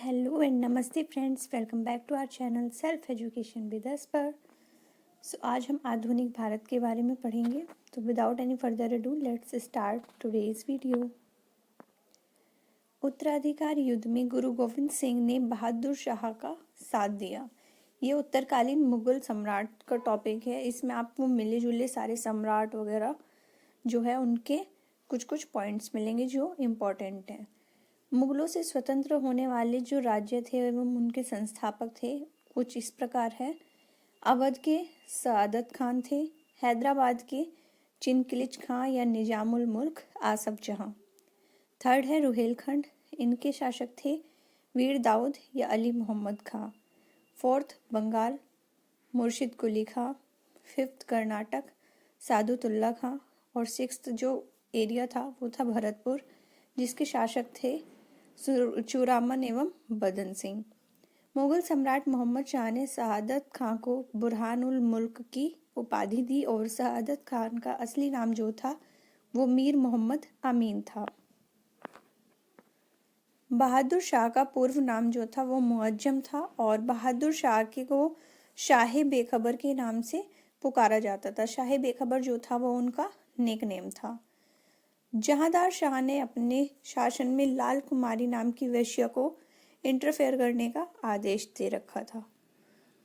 Hello and नमस्ते friends, welcome back to our channel self education with us पर। आज हम आधुनिक भारत के बारे में पढ़ेंगे। तो without any further ado let's start today's video. उत्तराधिकार युद्ध में गुरु गोविंद सिंह ने बहादुर शाह का साथ दिया। ये उत्तरकालीन मुगल सम्राट का टॉपिक है। इसमें आपको मिले जुले सारे सम्राट वगैरह जो है उनके कुछ कुछ पॉइंट्स मिलेंगे जो इम्पोर्टेंट हैं। मुगलों से स्वतंत्र होने वाले जो राज्य थे एवं उनके संस्थापक थे कुछ इस प्रकार है। अवध के सआदत खान थे, हैदराबाद के चिनकिलिच खां या निजामुल मुल्क आसफ जहां। थर्ड है रुहेलखंड, इनके शासक थे वीर दाऊद या अली मोहम्मद खां। फोर्थ बंगाल, मुर्शिद कुली खां। फिफ्थ कर्नाटक, सादुतुल्ला खां। और सिक्स्थ जो एरिया था वो था भरतपुर, जिसके शासक थे चूरामन एवं बदन सिंह। मुगल सम्राट मोहम्मद शाह ने सआदत खान को बुरहान उल मुल्क की उपाधि दी और सआदत खान का असली नाम जो था वो मीर मोहम्मद अमीन था। बहादुर शाह का पूर्व नाम जो था वो मुअज्जम था और बहादुर शाह के को शाह बेखबर के नाम से पुकारा जाता था। शाह बेखबर जो था वो उनका नेक नेम था। जहांदार शाह ने अपने शासन में लाल कुमारी नाम की वेश्या को इंटरफेयर करने का आदेश दे रखा था।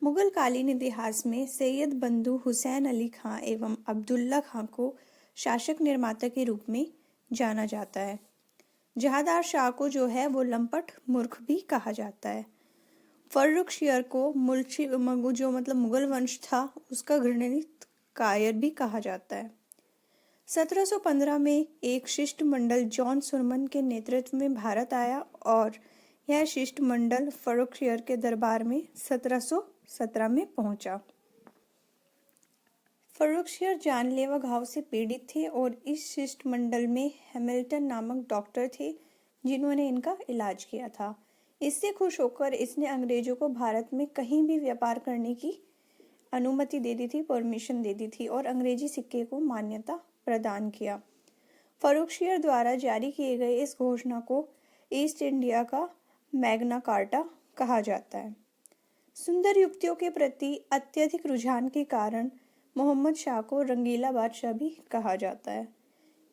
मुगल कालीन इतिहास में सैयद बंधु हुसैन अली खां एवं अब्दुल्ला खां को शासक निर्माता के रूप में जाना जाता है। जहांदार शाह को जो है वो लंपट मूर्ख भी कहा जाता है। फर्रुखशियर को जो मतलब मुगल वंश था उसका घृणित कायर भी कहा जाता है। 1715 में एक शिष्टमंडल जॉन सुरमन के नेतृत्व में भारत आया और यह शिष्टमंडल फर्रुखशियर के दरबार में 1717 में पहुंचा। फर्रुखशियर जानलेवा घाव से पीड़ित थे और इस शिष्टमंडल में हैमिल्टन नामक डॉक्टर थे जिन्होंने इनका इलाज किया था। इससे खुश होकर इसने अंग्रेजों को भारत में कहीं भी व्यापार करने की अनुमति दे दी थी, परमिशन दे दी थी और अंग्रेजी सिक्के को मान्यता प्रदान किया। फर्रुखशियर द्वारा जारी किए गए इस घोषणा को ईस्ट इंडिया का मैग्ना कार्टा कहा जाता है। सुंदर युक्तियों के प्रति अत्यधिक रुझान के कारण मोहम्मद शाह को रंगीला बादशाह भी कहा जाता है।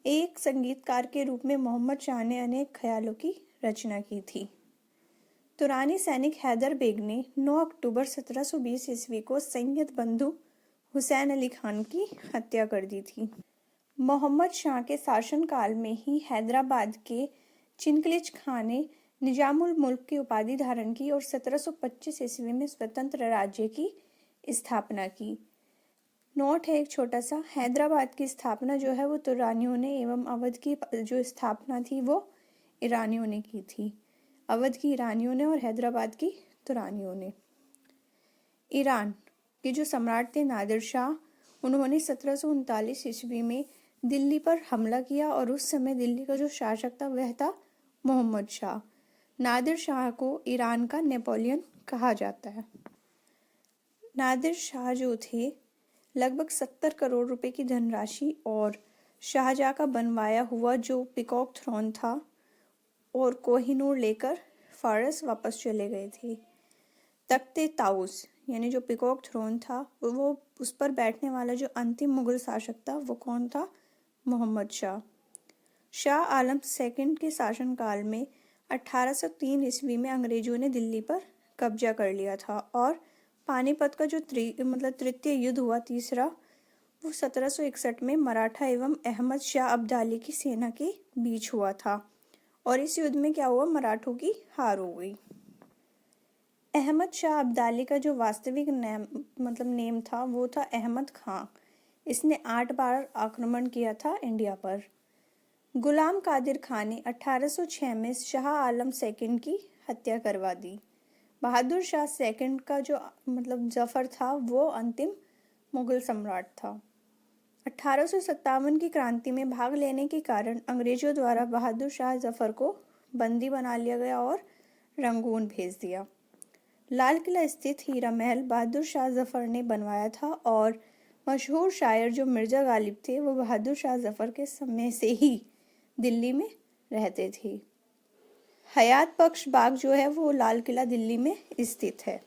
एक संगीतकार के रूप में मोहम्मद शाह ने अनेक ख्यालों की रचना की थी। तुरानी सैनिक हैदर बेग ने 9 अक्टूबर 1720 ईस्वी को सैयद बंधु हुसैन अली खान की हत्या कर दी थी। मोहम्मद शाह के शासनकाल में ही हैदराबाद के चिनकिलिच खान ने निजामुल मुल्क की उपाधि धारण की और 1725 ईस्वी में स्वतंत्र राज्य की स्थापना की। नोट है एक छोटा सा, हैदराबाद की स्थापना जो है वो तुरानियों ने एवं अवध की जो स्थापना थी वो ईरानियों ने की थी। अवध की ईरानियों ने और हैदराबाद की तुरानियों ने। ईरान के जो सम्राट थे नादिर शाह, उन्होंने 1739 ईस्वी में दिल्ली पर हमला किया और उस समय दिल्ली का जो शासक था वह था मोहम्मद शाह। नादिर शाह को ईरान का नेपोलियन कहा जाता है। नादिर शाह जो थे लगभग 70 करोड़ रुपए की धनराशि और शाहजहां का बनवाया हुआ जो पिकॉक थ्रोन था और कोहिनूर लेकर फारस वापस चले गए थे। तख्ते ताउस यानी जो पिकॉक थ्रोन था वो उस पर बैठने वाला जो अंतिम मुगल शासक था वो कौन था? मोहम्मद शाह। शाह आलम सेकंड के शासनकाल में 1803 ईस्वी में अंग्रेजों ने दिल्ली पर कब्जा कर लिया था और पानीपत का जो तृतीय युद्ध हुआ, तीसरा, वो 1761 में मराठा एवं अहमद शाह अब्दाली की सेना के बीच हुआ था और इस युद्ध में क्या हुआ? मराठों की हार हो गई। अहमद शाह अब्दाली का जो वास्तविक नेम था वो था अहमद खां। इसने 8 बार आक्रमण किया था इंडिया पर। गुलाम कादिर खान ने 1806 में शाह आलम सेकंड की हत्या करवा दी। बहादुर शाह सेकंड का जो जफर था वो अंतिम मुगल सम्राट था। 1857 की क्रांति में भाग लेने के कारण अंग्रेजों द्वारा बहादुर शाह जफर को बंदी बना लिया गया और रंगून भेज दिया। लाल किला स्थित हीरा महल बहादुर शाह जफर ने बनवाया था और मशहूर शायर जो मिर्जा गालिब थे वो बहादुर शाह जफर के समय से ही दिल्ली में रहते थे। हयात बख्श बाग जो है वो लाल किला दिल्ली में स्थित है।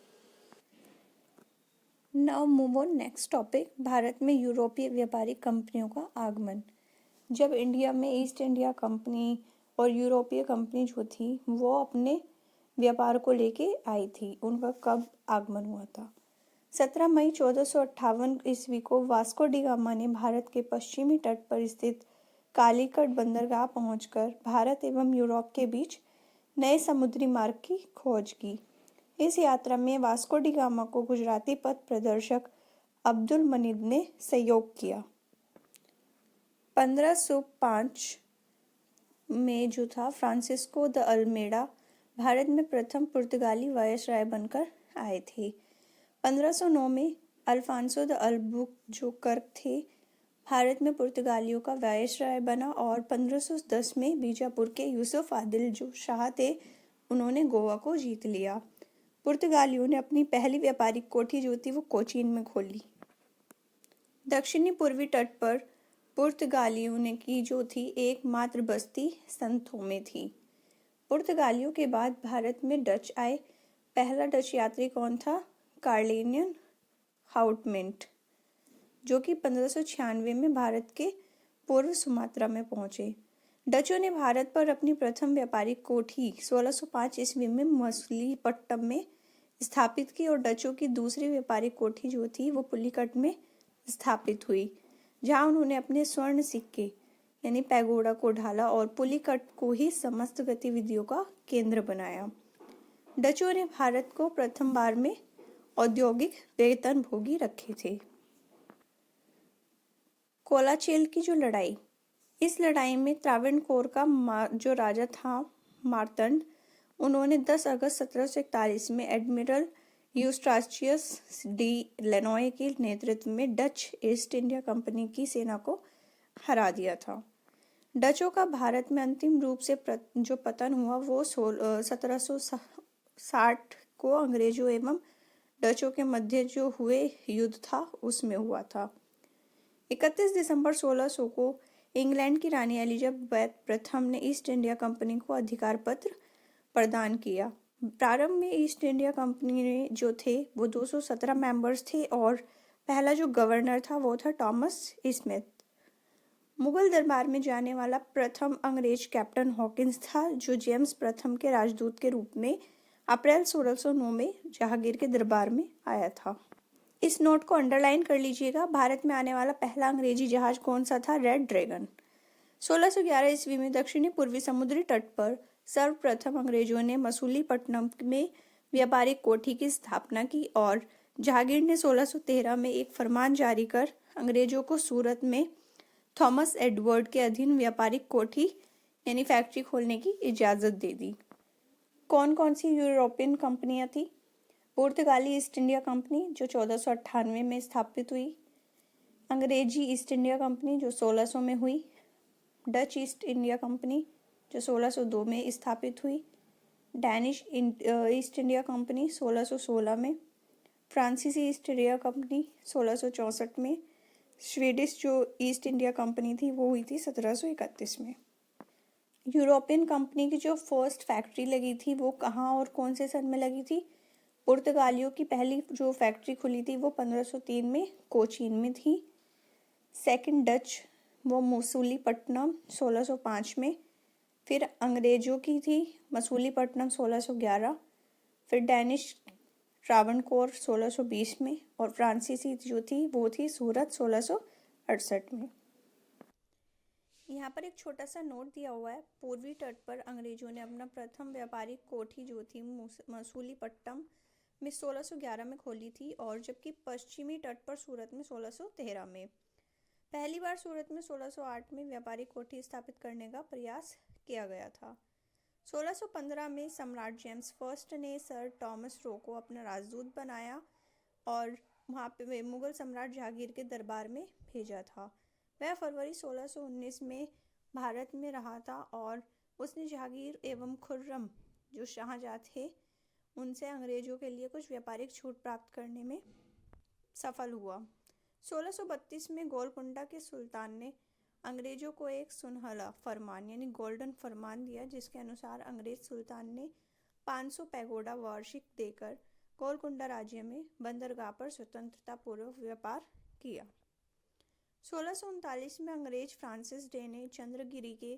Now move on next topic, Bharat में यूरोपीय व्यापारिक कंपनियों का आगमन। जब इंडिया में ईस्ट इंडिया कंपनी और यूरोपीय कंपनी जो थी वो अपने व्यापार को लेके आई थी, उनका कब आगमन हुआ था? 17 मई 1458 ईस्वी को वास्को डी गामा ने भारत के पश्चिमी तट पर स्थित कालीकट बंदरगाह पहुंचकर भारत एवं यूरोप के बीच नए समुद्री मार्ग की खोज की। इस यात्रा में वास्को डी गामा को गुजराती पथ प्रदर्शक अब्दुल मनीद ने सहयोग किया। 1505 में जो था फ्रांसिस्को द अल्मेडा भारत में प्रथम पुर्तगाली वायसराय बनकर आए थे। 1509 में अल्फांसो द अल्बुकर्क थे भारत में पुर्तगालियों का वायसराय बना और 1510 में बीजापुर के यूसुफ आदिल जो शाह थे उन्होंने गोवा को जीत लिया। पुर्तगालियों ने अपनी पहली व्यापारिक कोठी जो थी वो कोचीन में खोली। दक्षिणी पूर्वी तट पर पुर्तगालियों ने की जो थी एकमात्र बस्ती संथोमे थी। पुर्तगालियों के बाद भारत में डच आए। पहला डच यात्री कौन था? कार्लिनियन हाउटमेंट, जो कि 1596 में भारत के पूर्व सुमात्रा में पहुंचे। डचों ने भारत पर अपनी प्रथम व्यापारिक कोठी 1605 ईस्वी में मछलीपट्टनम में स्थापित की और डचों की दूसरी व्यापारिक कोठी जो थी वो पुलिकट में स्थापित हुई, जहां उन्होंने अपने स्वर्ण सिक्के यानी पैगोडा को ढाला और पुलिकट को ही समस्त गतिविधियों का केंद्र बनाया। डचों ने भारत को प्रथम बार में औद्योगिक वेतनभोगी रखे थे। कोलाचेल की जो लड़ाई, इस लड़ाई में त्रावणकोर का जो राजा था मार्तंड, उन्होंने 10 अगस्त 1741 में एडमिरल यूस्टाचियस डी लेनॉय के नेतृत्व में डच ईस्ट इंडिया कंपनी की सेना को हरा दिया था। डचों का भारत में अंतिम रूप से जो पतन हुआ वो 1760 को अंग्रेजों एवं डचों के मध्य जो हुए युद्ध था उसमें हुआ था। 31 दिसंबर 1600 को इंग्लैंड की रानी एलिजाबेथ प्रथम ने ईस्ट इंडिया कंपनी को अधिकार पत्र प्रदान किया। प्रारंभ में ईस्ट इंडिया कंपनी में जो थे वो 217 मेंबर्स थे और पहला जो गवर्नर था वो था थॉमस स्मिथ। मुगल दरबार में जाने वाला प्रथम अंग्रेज कैप्टन हॉकिंस था, जो जेम्स प्रथम के राजदूत के रूप में अप्रैल 1609 में जहांगीर के दरबार में आया था। इस नोट को अंडरलाइन कर लीजिएगा। भारत में आने वाला पहला अंग्रेजी जहाज कौन सा था? Red dragon. 1611 ईस्वी में दक्षिणी पूर्वी समुद्री तट पर सर्वप्रथम अंग्रेजों ने मसूलीपट्टनम में व्यापारिक कोठी की स्थापना की और जहांगीर ने 1613 में एक फरमान जारी कर अंग्रेजों को सूरत में थॉमस एडवर्ड के अधीन व्यापारिक कोठी यानी फैक्ट्री खोलने की इजाजत दे दी। कौन कौन सी यूरोपियन कंपनियां थी? पुर्तगाली ईस्ट इंडिया कंपनी जो 1498 में स्थापित हुई, अंग्रेजी ईस्ट इंडिया कंपनी जो 1600 में हुई, डच ईस्ट इंडिया कंपनी जो 1602 में स्थापित हुई, डैनिश ईस्ट इंडिया कंपनी 1616 में, फ्रांसीसी ईस्ट इंडिया कंपनी 1664 में, स्वीडिश जो ईस्ट इंडिया कंपनी थी वो हुई थी 1731 में। यूरोपियन कंपनी की जो फर्स्ट फैक्ट्री लगी थी वो कहाँ और कौन से सन में लगी थी? पुर्तगालियों की पहली जो फैक्ट्री खुली थी वो 1503 में कोचीन में थी। सेकंड डच वो मसूलीपट्टनम 1605 में, फिर अंग्रेजों की थी मसूलीपट्टनम 1611, फिर डैनिश त्रावणकोर 1620 में और फ्रांसीसी जो थी वो थी सूरत 1668 में। यहाँ पर एक छोटा सा नोट दिया हुआ है। पूर्वी तट पर अंग्रेजों ने अपना प्रथम व्यापारिक कोठी जो थी मसूलीपट्टनम में 1611 में खोली थी और जबकि पश्चिमी तट पर सूरत में 1613 में। पहली बार सूरत में 1608 में व्यापारिक कोठी स्थापित करने का प्रयास किया गया था। 1615 में सम्राट जेम्स फर्स्ट ने सर थॉमस रो को अपना राजदूत बनाया और वहाँ पे मुगल सम्राट जहांगीर के दरबार में भेजा था। वह फरवरी 1619 में भारत में रहा था और उसने जहांगीर एवं खुर्रम जो शाहजहाँ थे उनसे अंग्रेजों के लिए कुछ व्यापारिक छूट प्राप्त करने में सफल हुआ। 1632 में गोलकुंडा के सुल्तान ने अंग्रेजों को एक सुनहला फरमान यानी गोल्डन फरमान दिया, जिसके अनुसार अंग्रेज सुल्तान ने 500 पैगोडा वार्षिक देकर गोलकुंडा राज्य में बंदरगाह पर स्वतंत्रता पूर्वक व्यापार किया। 1639 में अंग्रेज फ्रांसिस डे ने चंद्रगिरी के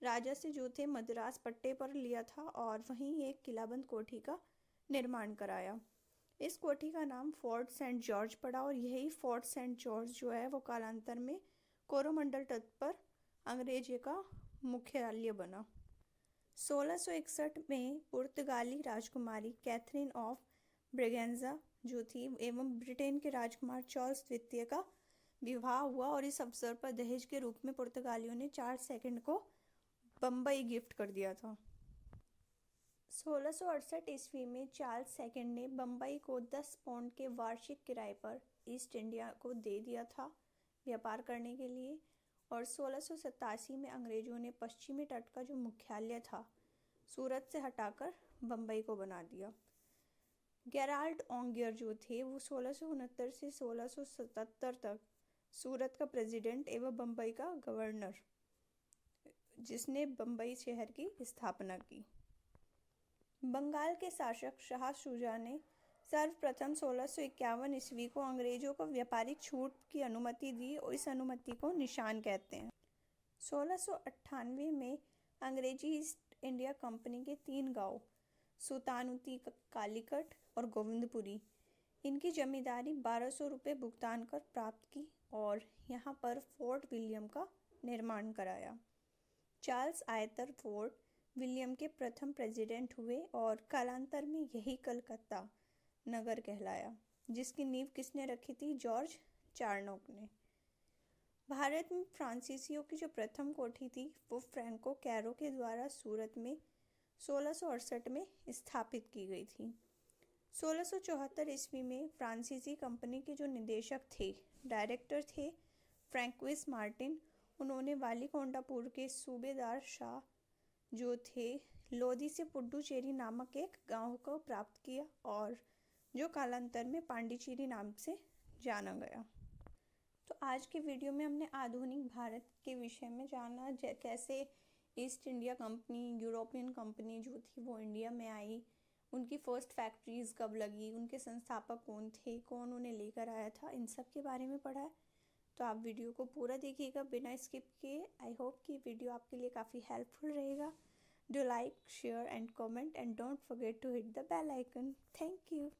राजा से जो थे मद्रास पट्टे पर लिया था और वहीं एक किलाबंद कोठी का निर्माण कराया। इस कोठी का नाम फोर्ट सेंट जॉर्ज पड़ा और यही फोर्ट सेंट जॉर्ज जो है वो कालांतर में कोरोमंडल तट पर अंग्रेजी का मुख्यालय बना। 1661 में पुर्तगाली राजकुमारी कैथरीन ऑफ ब्रेगेंजा जो थी एवं ब्रिटेन के राजकुमार चार्ल्स द्वितीय का विवाह हुआ और इस अवसर पर दहेज के रूप में पुर्तगालियों ने चार्ल्स सेकंड को बम्बई गिफ्ट कर दिया था। 1668 ईस्वी में चार्ल्स सेकंड ने बम्बई को 10 पाउंड के वार्षिक किराए पर ईस्ट इंडिया को दे दिया था व्यापार करने के लिए, और 1687 में अंग्रेजों ने पश्चिमी तट का जो मुख्यालय था सूरत से हटाकर बम्बई को बना दिया। गेराल्ड ओंगियर जो थे वो 1669 से 1677 तक सूरत का प्रेसिडेंट एवं बम्बई का गवर्नर, जिसने बम्बई शहर की स्थापना की। बंगाल के शासक शाह शुजा ने सर्वप्रथम 1651 ईस्वी को अंग्रेजों को व्यापारिक छूट की अनुमति दी और इस अनुमति को निशान कहते हैं। 1698 में अंग्रेजी ईस्ट इंडिया कंपनी के 3 गांव सुल्तानुती, कालीकट और गोविंदपुरी, इनकी जमींदारी 1200 रुपये भुगतान कर प्राप्त की और यहाँ पर फोर्ट विलियम का निर्माण कराया। चार्ल्स आयतर फोर्ट विलियम के प्रथम प्रेसिडेंट हुए और कालांतर में यही कलकत्ता नगर कहलाया, जिसकी नींव किसने रखी थी? जॉर्ज चार्नोक ने। भारत में फ्रांसीसियों की जो प्रथम कोठी थी वो फ्रैंको कैरो के द्वारा सूरत में 1668 में स्थापित की गई थी। 1674 ईस्वी में फ्रांसीसी कंपनी के जो निदेशक थे, डायरेक्टर थे फ्रैंकोइस मार्टिन, उन्होंने वालीकोंडापुर के सूबेदार शाह जो थे लोधी से पुडुचेरी नामक एक गांव को प्राप्त किया और जो कालांतर में पांडिचेरी नाम से जाना गया। तो आज के वीडियो में हमने आधुनिक भारत के विषय में जाना, कैसे east India company, European company जो थी वो इंडिया में आई, उनकी फर्स्ट फैक्ट्रीज कब लगी, उनके संस्थापक कौन थे, कौन उन्हें लेकर आया था, इन सब के बारे में पढ़ा है। तो आप वीडियो को पूरा देखिएगा बिना स्किप किए। आई होप कि वीडियो आपके लिए काफ़ी हेल्पफुल रहेगा। Do like, share and comment and don't forget to hit the bell icon. Thank you.